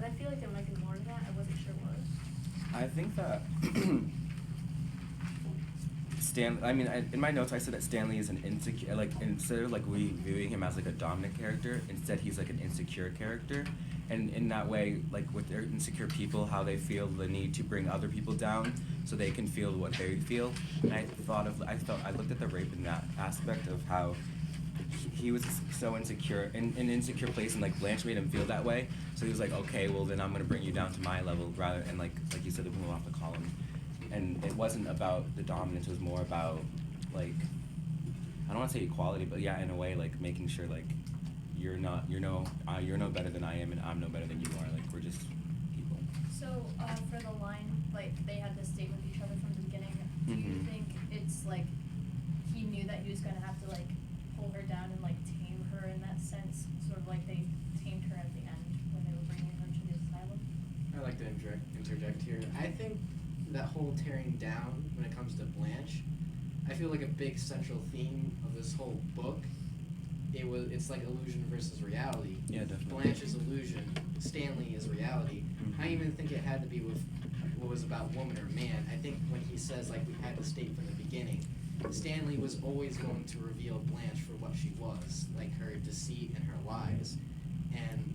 I feel like there might be more to that. I wasn't sure what. I think that in my notes I said that Stanley is an insecure, like instead of like we viewing him as like a dominant character, instead he's like an insecure character, and in that way, like with their insecure people, how they feel the need to bring other people down so they can feel what they feel. And I looked at the rape in that aspect of how he was so insecure in an insecure place, and like Blanche made him feel that way. So he was like, okay, well then I'm gonna bring you down to my level, rather, and like you said, to move off the column. And it wasn't about the dominance; it was more about like, I don't want to say equality, but yeah, in a way, like making sure like you're no better than I am, and I'm no better than you are. Like we're just people. So for the line, like they had this date with each other from the beginning. Do you think it's like he knew that he was gonna have to like pull her down and like tame her in that sense, sort of like they tamed her at the end when they were bringing her to the asylum? I'd like to interject here. I think that whole tearing down when it comes to Blanche, I feel like a big central theme of this whole book, it's like illusion versus reality. Yeah, definitely. Blanche's illusion, Stanley is reality. I don't even think it had to be with what was about woman or man. I think when he says like we had to state from the beginning, Stanley was always going to reveal Blanche for what she was, like her deceit and her lies. And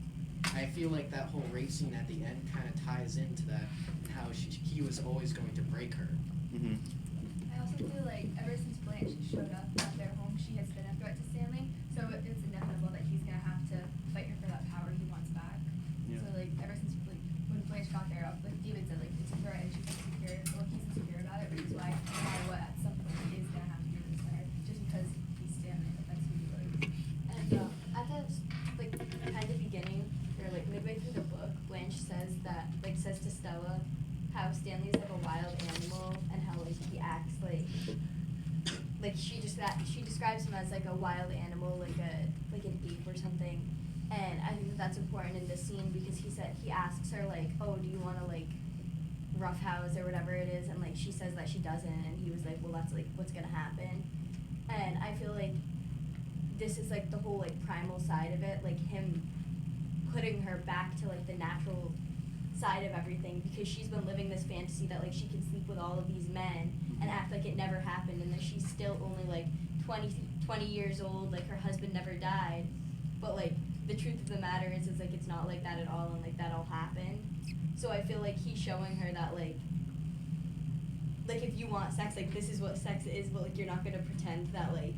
I feel like that whole rape scene at the end kind of ties into that, and how he was always going to break her. I also feel like ever since Blanche showed up at their home, she has been a threat to Stanley, so it's inevitable that he's going to have to fight her for that power he wants back. Yeah. So like ever since like when Blanche got there, like David said, like it's a threat and she's insecure, well he's insecure about it, which is why no matter what, at some point he is going to have to give this to her, just because he's Stanley, but that's who he was. And at the like kind of beginning, or like midway through the book, Blanche says to Stella how Stanley's like a wild animal, and how like he acts like she describes him as like a wild animal, like an ape or something. And I think that's important in this scene because he asks her like, oh, do you want to like roughhouse or whatever it is, and like she says that she doesn't, and he was like, well, that's like what's gonna happen. And I feel like this is like the whole like primal side of it, like him putting her back to like the natural side of everything, because she's been living this fantasy that like she can sleep with all of these men and act like it never happened, and that she's still only like 20 years old, like her husband never died. But like the truth of the matter is like it's not like that at all, and like that all happened. So I feel like he's showing her that like if you want sex, like this is what sex is, but like you're not gonna pretend that like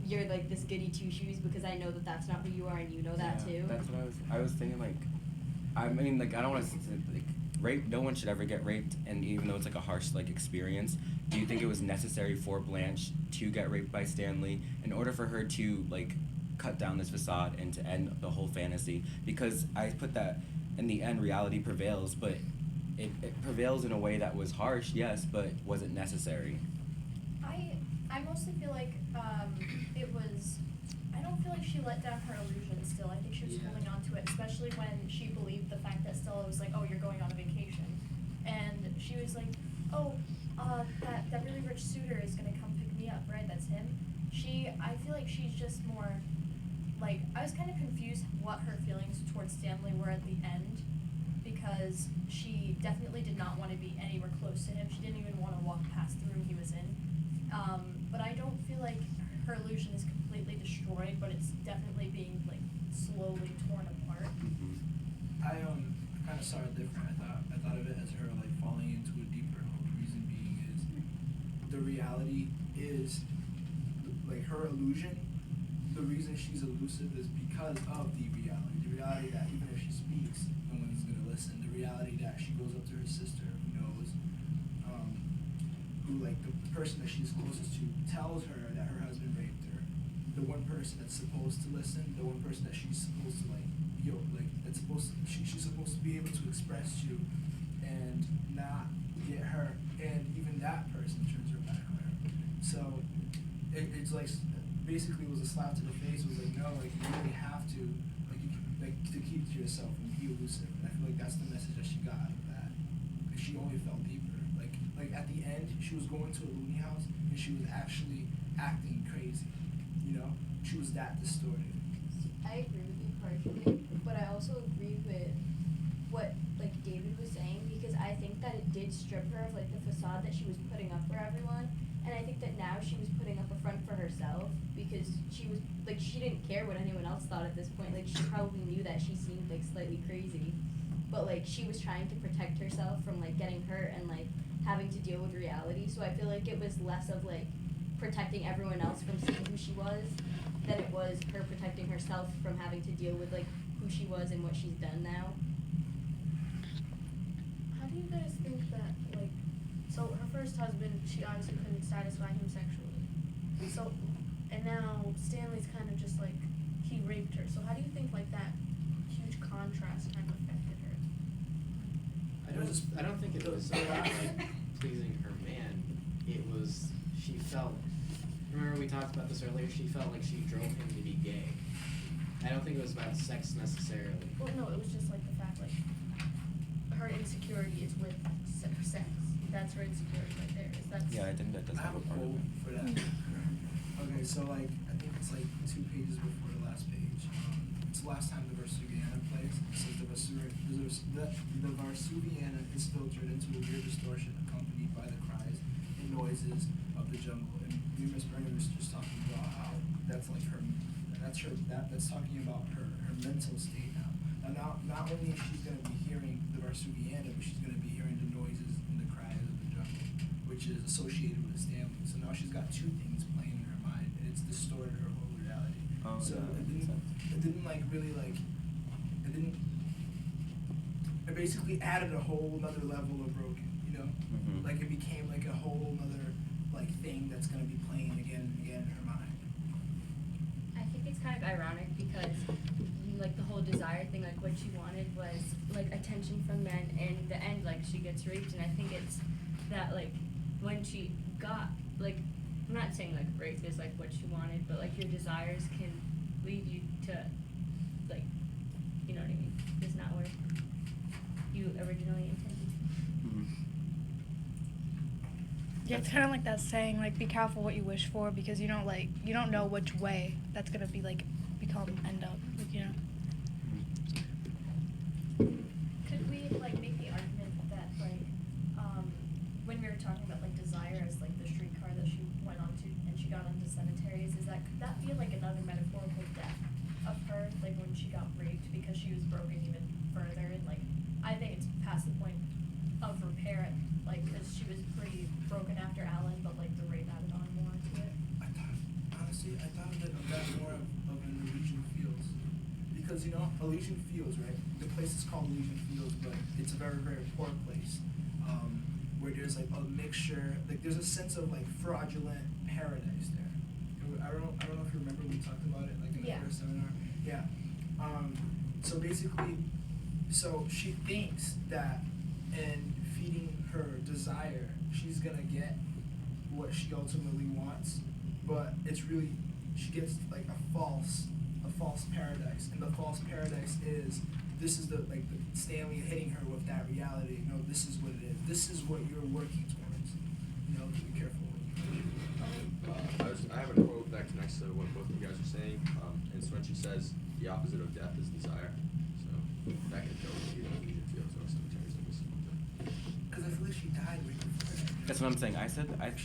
you're like this goody two shoes, because I know that that's not who you are, and you know that too. That's what I was thinking. Like, I mean, like I don't want to like rape. No one should ever get raped, and even though it's like a harsh like experience, do you think it was necessary for Blanche to get raped by Stanley in order for her to like cut down this facade and to end the whole fantasy? Because I put that in the end, reality prevails, but it prevails in a way that was harsh, yes, but was it necessary? I mostly feel like it was. I don't feel like she let down her illusion still. I think she was holding on to it, especially when she believed the fact that Stella was like, oh, you're going on a vacation. And she was like, oh, that really rich suitor is going to come pick me up, right? That's him. I feel like she's just more, like, I was kind of confused what her feelings towards Stanley were at the end, because she definitely did not want to be anywhere close to him. She didn't even want to walk past the room he was in. But I don't feel like her illusion is completely destroyed, but it's definitely being like slowly torn apart. I kind of saw it different. I thought of it as her like falling into a deeper hole. The reason being is the reality is like her illusion. The reason she's elusive is because of the reality. The reality that even if she speaks, no one's gonna listen. The reality that she goes up to her sister, who knows, who like the person that she's closest to tells her that her husband raped her. The one person that's supposed to listen, the one person that she's supposed to like, that's supposed to, she's supposed to be able to express to, and not get her, and even that person turns her back on her. So it's like basically it was a slap to the face. It was like, no, like you really have to to keep to yourself and be elusive. And I feel like that's the message that she got out of that. Because she only fell deeper. Like at the end, she was going to a loony house and she was actually acting crazy. You know, she was that distorted. I agree with you partially, but I also agree with because I think that it did strip her of like the facade that she was putting up for everyone. And I think that now she was putting up a front for herself because she was like, she didn't care what anyone else thought at this point. Like, she probably knew that she seemed like slightly crazy, but like she was trying to protect herself from like getting hurt and like having to deal with reality. So I feel like it was less of like protecting everyone else from seeing who she was than it was her protecting herself from having to deal with like who she was and what she's done now. How do you guys think that, like, so her first husband, she obviously couldn't satisfy him sexually. So, and now Stanley's kind of just like, he raped her. So how do you think like that huge contrast kind of affected her? I don't think it was about like pleasing her man. It was, she felt, remember we talked about this earlier, she felt like she drove him to be gay. I don't think it was about sex necessarily. Well, no, it was just like the fact, like, her insecurity is with sex. That's her insecurity right there. Is that? Yeah, I think that does I have have a a part of quote it. for that. Okay, so like, I think it's like 2 pages before the last page. It's the last time the Vesuviana plays. It says the Vesuviana is filtered into a weird distortion accompanied by the cries and noises of the jungle. And Miss Bernie was just talking about how that's like that's talking about her mental state now. Now not only is she gonna be hearing the Vesuviana, but she's gonna be hearing the noises and the cries of the jungle, which is associated with Stanley. So now she's got 2 things playing in her mind, and it's distorted her whole reality. Oh, So yeah, that it makes didn't, sense. it didn't like really like, it didn't, it basically added a whole nother level of broken, you know? Mhm. Like it became like a whole nother like thing that's gonna be playing again and again in her mind. I think it's kind of ironic because like the whole desire thing, like what she wanted was like attention from men, and in the end like she gets raped, and I think it's that like when she got like, I'm not saying like rape is like what she wanted, but like your desires can lead you to like, you know what I mean, it's not where you originally intended. Mhm. Yeah, it's kind of like that saying, like, be careful what you wish for, because you don't know which way that's gonna be like end up, like, you know. Could we like make the argument that like when we were talking about like desire as like the streetcar that she went onto and she got onto cemeteries, could that be like another metaphorical death of her, like when she got raped because she was broken even further, and like I think it's past the point of repair, like because she was pretty broken after Alan, but like the rape added on more to it. I thought of it more of an Elysian Fields. Because, you know, Elysian Fields, right? The place is called Elysian Fields, but it's a very, very poor place. Where there's like a mixture, like there's a sense of like fraudulent paradise there. I don't know if you remember we talked about it like in the Yeah. first seminar. Yeah. So basically, so she thinks that in feeding her desire, she's gonna get what she ultimately wants, but it's really, she gets like a false paradise, and the false paradise is, this is the Stanley hitting her with that reality. No, this is what it is. This is what you're working towards. You know, be careful when you. I have a quote that connects to what both of you guys are saying. It's when she says, "The opposite of death is desire." So that can go with either Elysian Fields or cemeteries. Because I feel like she died right before that. That's what I'm saying. I said that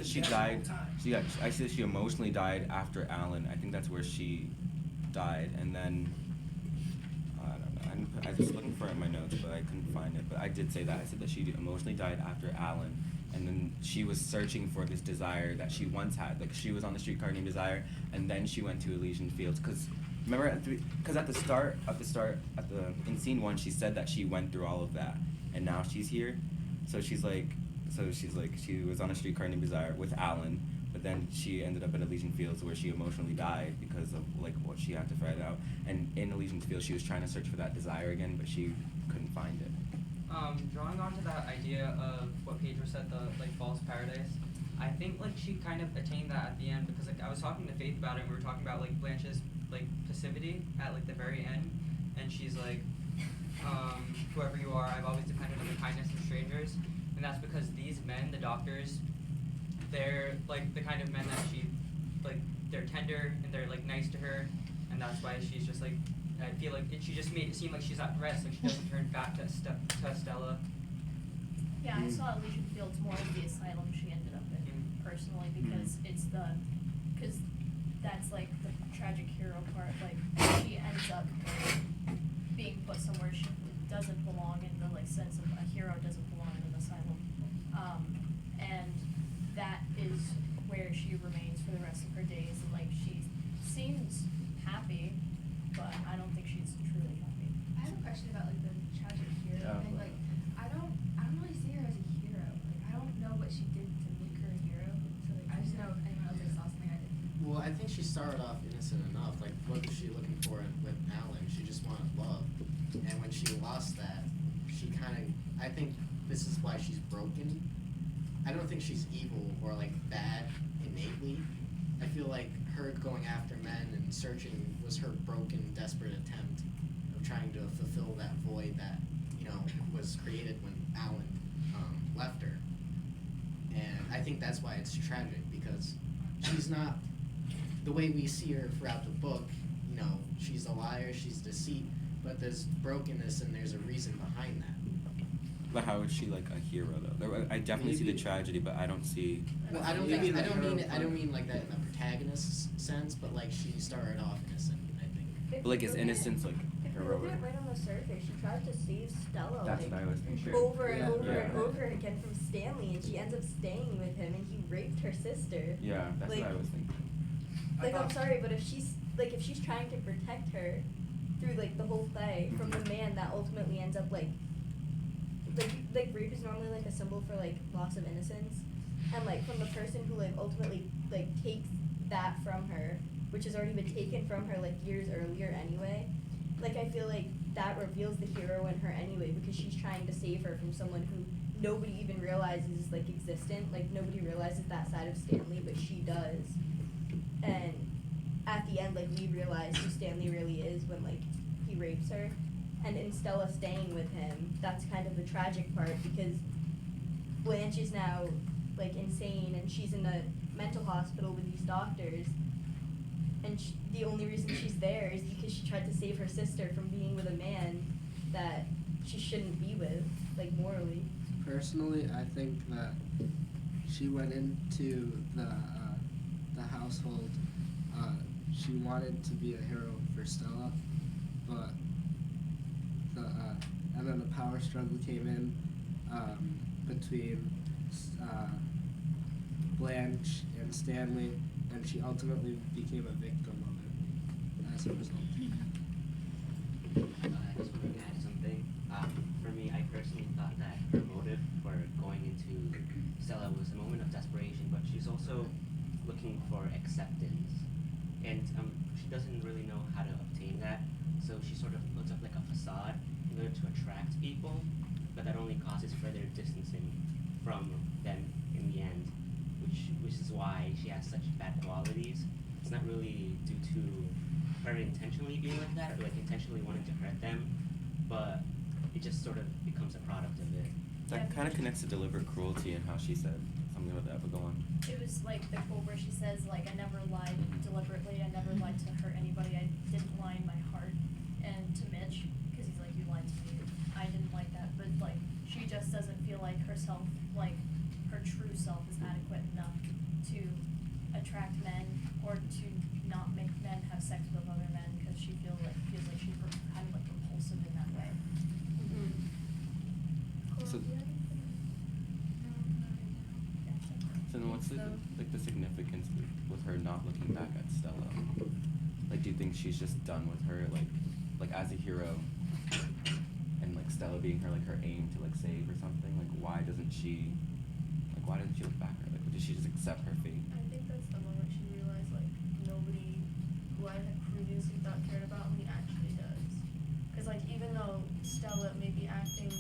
she died. I said she emotionally died after Alan. I think that's where she died, and then I don't know. I was looking for it in my notes, but I couldn't find it. But I did say that. I said that she emotionally died after Alan, and then she was searching for this desire that she once had. Like she was on the streetcar named Desire, and then she went to Elysian Fields. Because remember, at the start, in scene 1, she said that she went through all of that, and now she's here. So she was on a streetcar named Desire with Alan, but then she ended up in Elysian Fields where she emotionally died because of like what she had to fight out. And in Elysian Fields, she was trying to search for that desire again, but she couldn't find it. Drawing on to that idea of what Pedro said, the like false paradise, I think like she kind of attained that at the end, because like I was talking to Faith about it, and we were talking about like Blanche's like passivity at like the very end, and she's like, whoever you are, I've always depended on the kindness of strangers. And that's because these men, the doctors, they're like the kind of men that she, like, they're tender and they're like nice to her, and that's why she's just like, I feel like she just made it seem like she's at rest, like she doesn't turn back to Stella Yeah, I saw Elysian Fields more as the asylum she ended up in personally because it's because that's like the tragic hero part. Like she ends up being put somewhere she doesn't belong in the like sense of a hero doesn't belong in an asylum, and that is where she remains for the rest of her days. And like she seems happy, but I don't think she's truly happy. I have a question about like the tragic hero Yeah. thing. Like, I don't really see her as a hero. Like, I don't know what she did to make her a hero. So like, I just know if anyone else like, saw something I did. Well, I think she started off innocent enough. Like, what was she looking for with Alan? She just wanted love. And when she lost that, she kind of, I think this is why she's broken. I don't think she's evil or like bad innately. I feel like her going after men and searching was her broken, desperate attempt of trying to fulfill that void that, you know, was created when Alan left her. And I think that's why it's tragic, because she's not, the way we see her throughout the book, you know, she's a liar, she's deceit, but there's brokenness and there's a reason behind that. But how is she like a hero though? I definitely see the Maybe- tragedy, but I don't see. Well, I don't Maybe think, I the don't mean hero I don't part. mean like that in the protagonist's sense, but like she started off innocent, I think. If But like you is look at- innocence like If you look heroic? at right on the surface, she tries to save Stella That's like what I was thinking. over and Yeah. over Yeah. and over again from Stanley, and she ends up staying with him, and he raped her sister. Yeah, that's Like- what I was thinking. Like, I'm sorry, but if she's trying to protect her through like the whole thing from the man that ultimately ends up like rape is normally like a symbol for like loss of innocence, and like from the person who like ultimately like takes that from her, which has already been taken from her like years earlier anyway. Like I feel like that reveals the hero in her anyway, because she's trying to save her from someone who nobody even realizes is like existent. Like nobody realizes that side of Stanley, but she does. And at the end, like we realize who Stanley really is when like he rapes her. And in Stella staying with him, that's kind of the tragic part, because Blanche is now like insane and she's in a mental hospital with these doctors. And the only reason she's there is because she tried to save her sister from being with a man that she shouldn't be with, like morally. Personally, I think that she went into the household. She wanted to be a hero for Stella, but and then the power struggle came in between Blanche and Stanley, and she ultimately became a victim of it as a result. I just wanted to add something. For me, I personally thought that her motive for going into Stella was a moment of desperation, but she's also looking for acceptance. And she doesn't really know how to obtain that, so she sort of puts up like a facade in order to attract people, but that only causes further distancing from them in the end, which is why she has such bad qualities. It's not really due to her intentionally being like that, or like intentionally wanting to hurt them, but it just sort of becomes a product of it. That Yeah. kind of connects to deliberate cruelty and how she said something about that. But go on. It was like the quote where she says, like, I never lied deliberately, I never lied to hurt anybody, I didn't lie in my heart. And to Mitch, because he's like, you lied to me, I didn't like that, but like, she just doesn't feel like herself, like, her true self is adequate enough to attract men or to not make men have sex with other men, because she feels like she's kind of like repulsive in that way. So, so then what's the significance with her not looking back at Stella? Like, do you think she's just done with her, like as a hero, and like Stella being her aim to like save or something? Like, why doesn't she look back at her? Like, did she just accept her fate? I think that's the moment she realized like nobody who I had previously thought cared about me actually does. Because like even though Stella may be acting